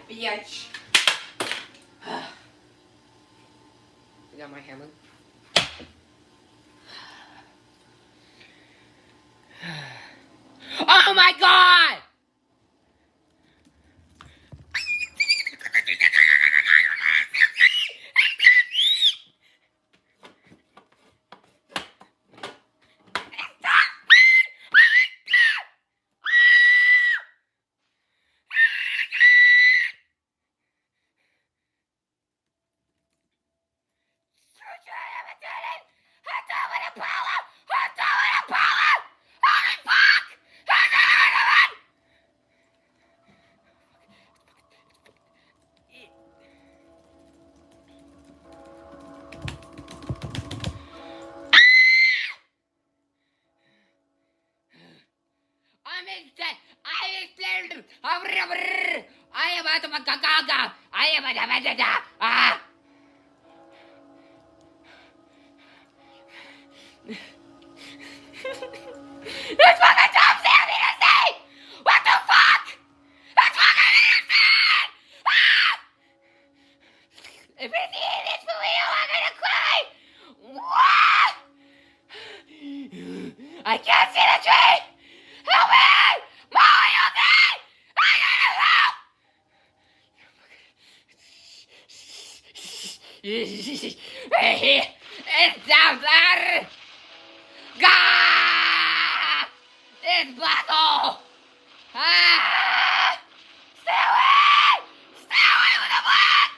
bitch. I got my hammer. Oh my god! I am out of a gaga. I am a It's fucking DoomsDay! I need to see! What the fuck? It's fucking insane! Ah! If it's this for real, I'm gonna cry! What? I can't see the tree! Help me! Molly, okay? I gotta help! It's down there! God! It's black hole! Ah! Stay away! Stay away with the black!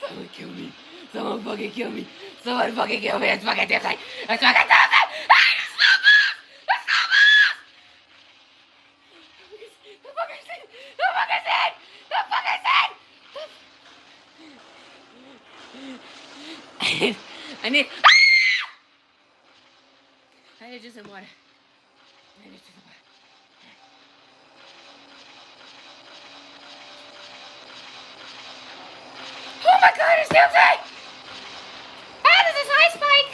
Someone kill me! Someone fucking kill me! Someone fucking kill me! It's fucking DoomsDay! It's fucking DoomsDay! Ah! It's snowballs! It's snowballs! The fucking thing! The fucking thing! The fucking thing! I need just some water. I need just some water. Oh my god, it's DoomsDay! How does this high spike?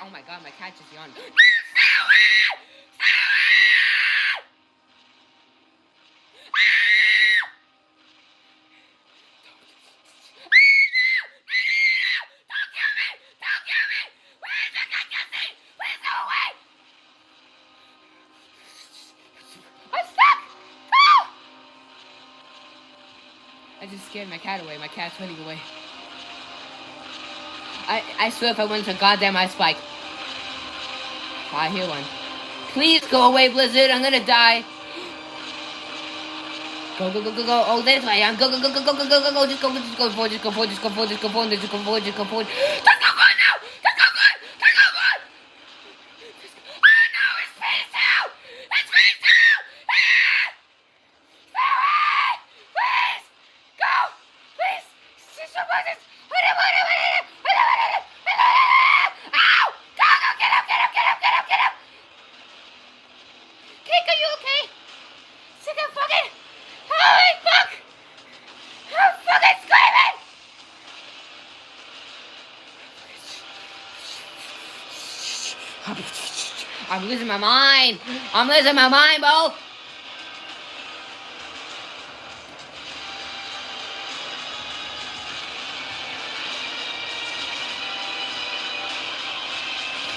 Oh my god, my cat just yawned. I just scared my cat away. My cat's running away. I swear if I went to goddamn ice spike. I hear one. Please go away, Blizzard. I'm gonna die. Go, go, go, go, go. Oh, this way. Go, go, go, go, go, go, go, go. Just go forward, just go forward, just go forward, just go forward, just go forward, just go forward. Just go forward now! Just go forward! Just go forward! Oh no, it's phase 2! It's phase 2! Ah! Stay away! Please! Go! Please! Just support this! Ow! Go, go, get up, get up, get up, get up, get up! Cake, are you okay? Sick of fucking... Holy fuck! I'm fucking screaming! I'm losing my mind! I'm losing my mind, Bo!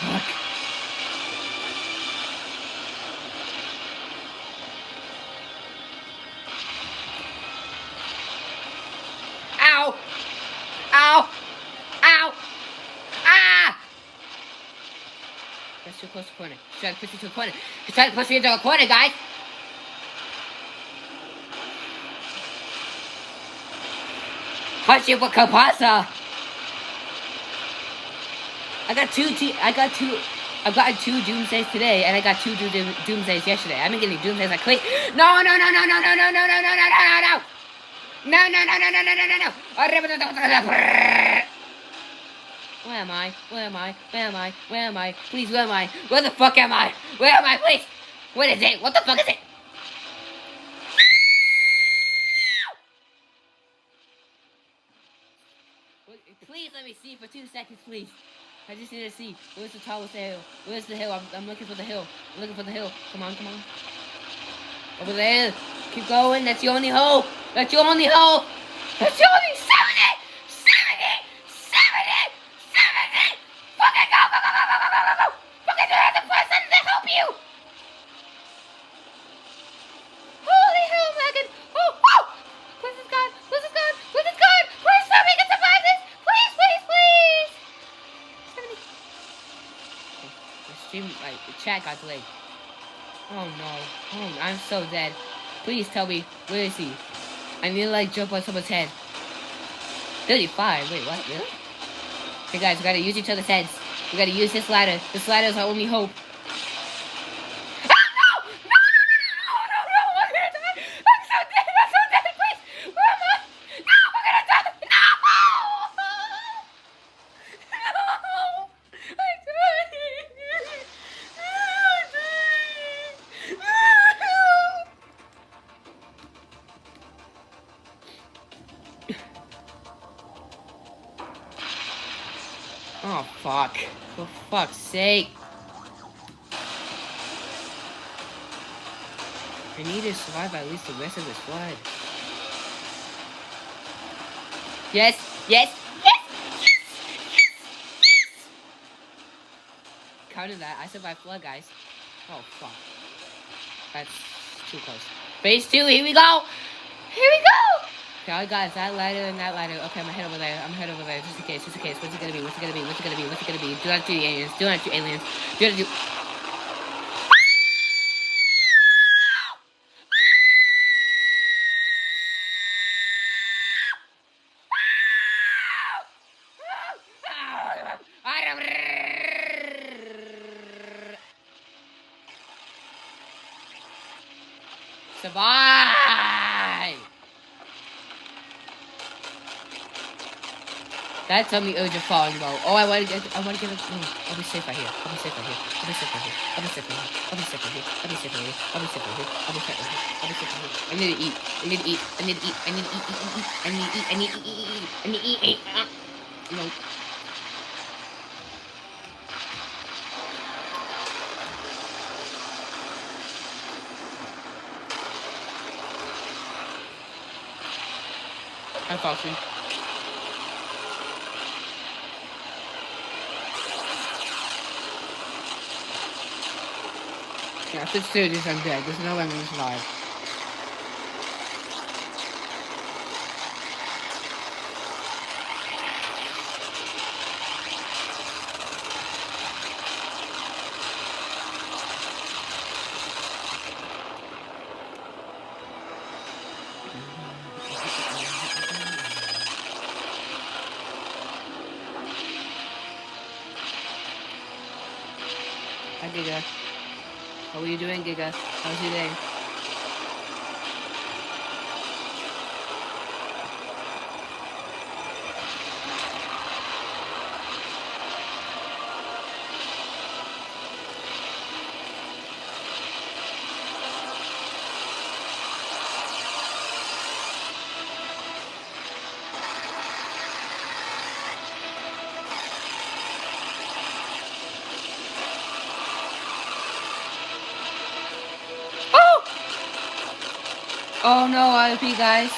Fuck. Ow! Ow! Ow! Ah! That's too close to the corner. He's trying to push me to a corner. He's trying to push me into a corner, guys! Hachi, what pasa? I've gotten two Doomsdays today, and I got two Doomsdays yesterday. I've been getting Doomsdays like crazy. No, no, no, no, no, no, no, no, no, no, no, no, no, no! No, no, no, no, no, no, no, no, no! Where am I? Where am I? Where am I? Where am I? Please, where am I? Where the fuck am I? Where am I? Please! What is it? What the fuck is it? What? Please let me see for 2 seconds, please. I just need to see. Where's the tallest hill? Where's the hill? I'm looking for the hill. I'm looking for the hill. Come on, come on. Over there. Keep going. That's your only hope. That's your only hope. That's your only 70! 70! 70! 70! Fucking go, go, go, go, go, go, go, go, go! Fucking do the person to help you! Holy hell, Megan! Oh, oh! Where's this gun? Where's this gun? Where's this gun? Please tell me I can survive this! Please, please, please! 70. Okay. The stream, like, the chat got delayed. Oh no. Oh, I'm so dead. Please tell me, where is he? I need to, like, jump on someone's head. 35. Wait, what? Really? Okay, guys, we gotta use each other's heads. We gotta use this ladder. This ladder is our only hope. Oh, fuck. For fuck's sake. I need to survive at least the rest of this flood. Yes! Yes! Yes! Yes! Yes! Yes! Counting that, I survived flood, guys. Oh, fuck. That's too close. Phase 2, here we go! Here we go! Okay, I got that ladder and that ladder. Okay, I'm gonna head over there. I'm gonna head over there. Just in case, just in case. What's it gonna be? What's it gonna be? What's it gonna be? What's it gonna be? Do not do the aliens. Do not do aliens. Do not do... Survive! That's on the urge of falling though. Oh, I want to get it. I'll be safe right here. I'll be safe right here. I'll be safe right here. I'll be safe right here. I'll be safe right here. I'll be safe right here. I'll be safe right here. I'll be safe right here. I'll be safe right here. I need to eat. I need to eat. I need to eat. I need to eat. I need to eat. I need to eat. I need to eat. No. I'm falling. Yeah, if it's serious, I'm dead. There's no way I'm gonna survive. Hi, Giga. How are you doing, Giga? How's your day? Oh no, RIP, guys.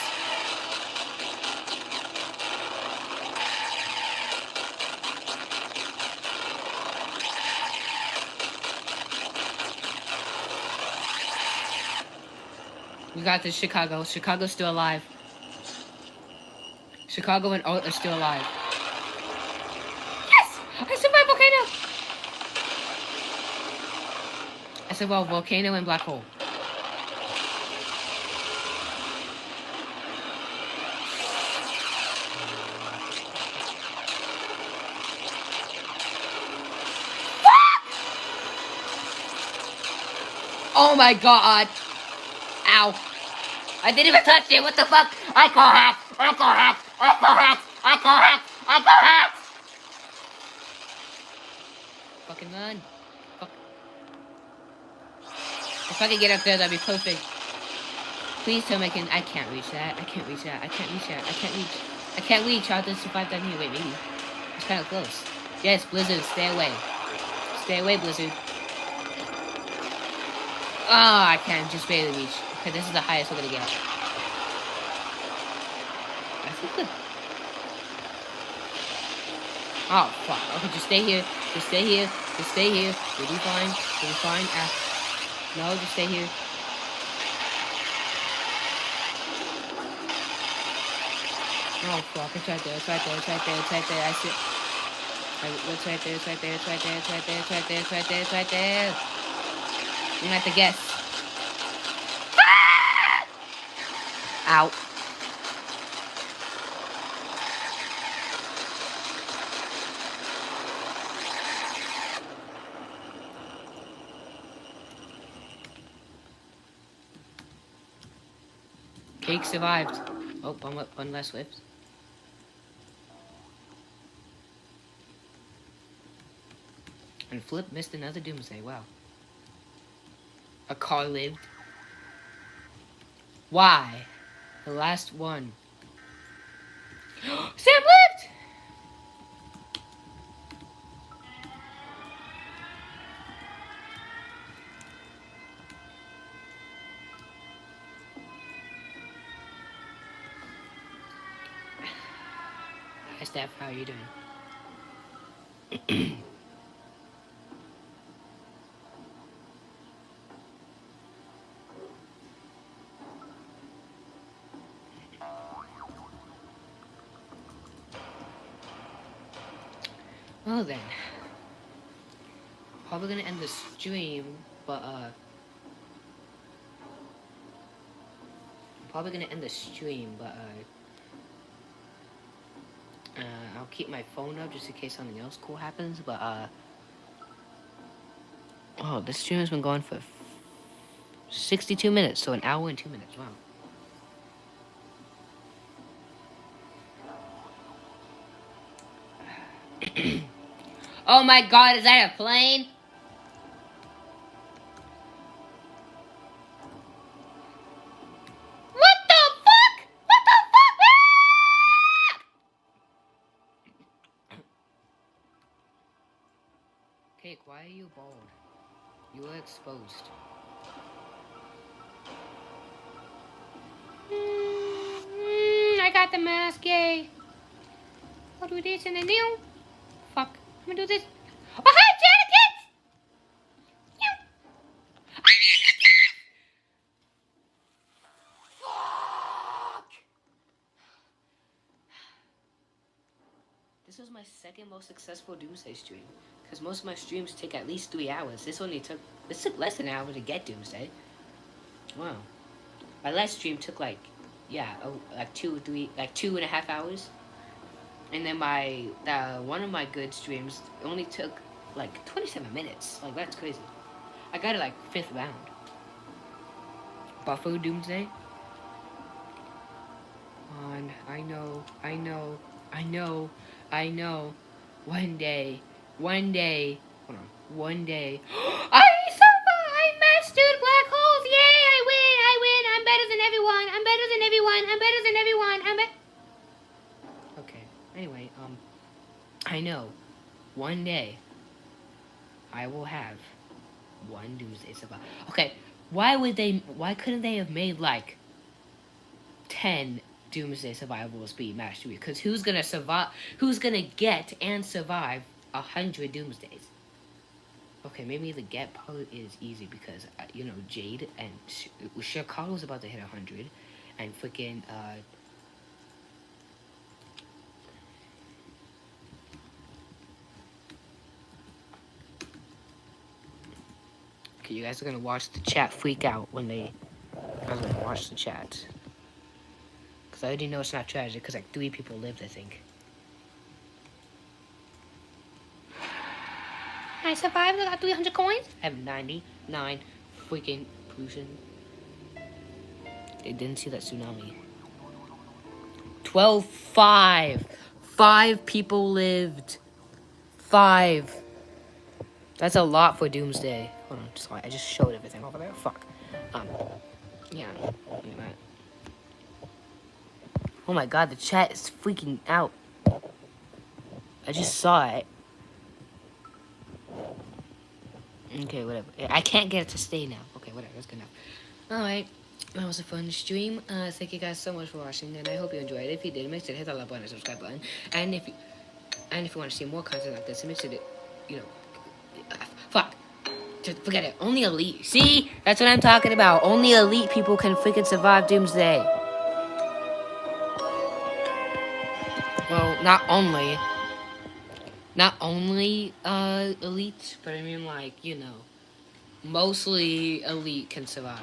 We got this, Chicago. Chicago's still alive. Chicago and Alt are still alive. Yes! I survived Volcano! I survived Volcano and Black Hole. Oh my god! Ow! I didn't even touch it! What the fuck? I call hack! I call hack! I call hack! I call hack! I call hack! Fucking run. Fuck. If I could get up there, that'd be perfect. Please tell me I can't reach that. I can't reach that. I can't reach that. I can't reach. I can't believe Charles survived down here. Wait, maybe. It's kind of close. Yes, Blizzard, stay away. Stay away, Blizzard. Oh, I can't just barely reach. Okay, this is the highest we're gonna get. I think the... Oh, fuck. Okay, just stay here. Just stay here. Just stay here. You'll be fine. You'll be fine. No, just stay here. Oh, fuck. It's right there. It's right there. It's right there. It's right there. I see it. It's right there. It's right there. It's right there. It's right there. It's right there. It's right there. It's right there. I'm gonna have to guess. Ah! Ow. Cake survived. Oh, one less whips. And Flip missed another Doomsday. Wow. A car lived. Why? The last one. Sam lived! Hi, Steph. How are you doing? Well then, probably gonna end the stream, but I'll keep my phone up just in case something else cool happens. But oh, this stream has been going for 62 minutes, so an hour and 2 minutes. Wow. Oh my God, is that a plane? What the fuck? What the fuck? Ah! Cake, why are you bald? You are exposed. I got the mask, yay. I'll do this and then new. Fuck. I'm gonna do this. Oh, hi, Janet! Fuck! This was my second most successful Doomsday stream. Because most of my streams take at least 3 hours. This took less than an hour to get Doomsday. Wow. My last stream took like 2.5 hours. And then one of my good streams only took like 27 minutes. Like, that's crazy. I got it like 5th round. Buffalo Doomsday? On, I know. One day. Hold on. One day. I mastered black holes! Yay! I win! I'm better than everyone! Okay. Anyway, I know. One day, I will have one Doomsday survival. Okay, why couldn't they have made, like, 10 Doomsday survivals be mastery? Because who's gonna get and survive 100 Doomsdays? Okay, maybe the get part is easy because, Jade and Chicago's about to hit 100, and freaking, okay, you guys are gonna watch the chat freak out when you guys are gonna watch the chat. Because I already know it's not tragic, because like 3 people lived, I think. I survived, I got 300 coins. I have 99 freaking pollution. They didn't see that tsunami. 5 people lived. 5. That's a lot for Doomsday. Hold on, sorry, I just showed everything over there. Fuck. Yeah, look at that. Oh my god, the chat is freaking out. I just saw it. Okay, whatever. I can't get it to stay now. Okay, whatever. That's good enough. Alright. That was a fun stream. Thank you guys so much for watching, and I hope you enjoyed it. If you did, make sure to hit that like button and subscribe button. And if you want to see more content like this, make sure to, fuck. Just forget it. Only elite. See? That's what I'm talking about. Only elite people can freaking survive Doomsday. Well, not only elite, but I mean, like, mostly elite can survive.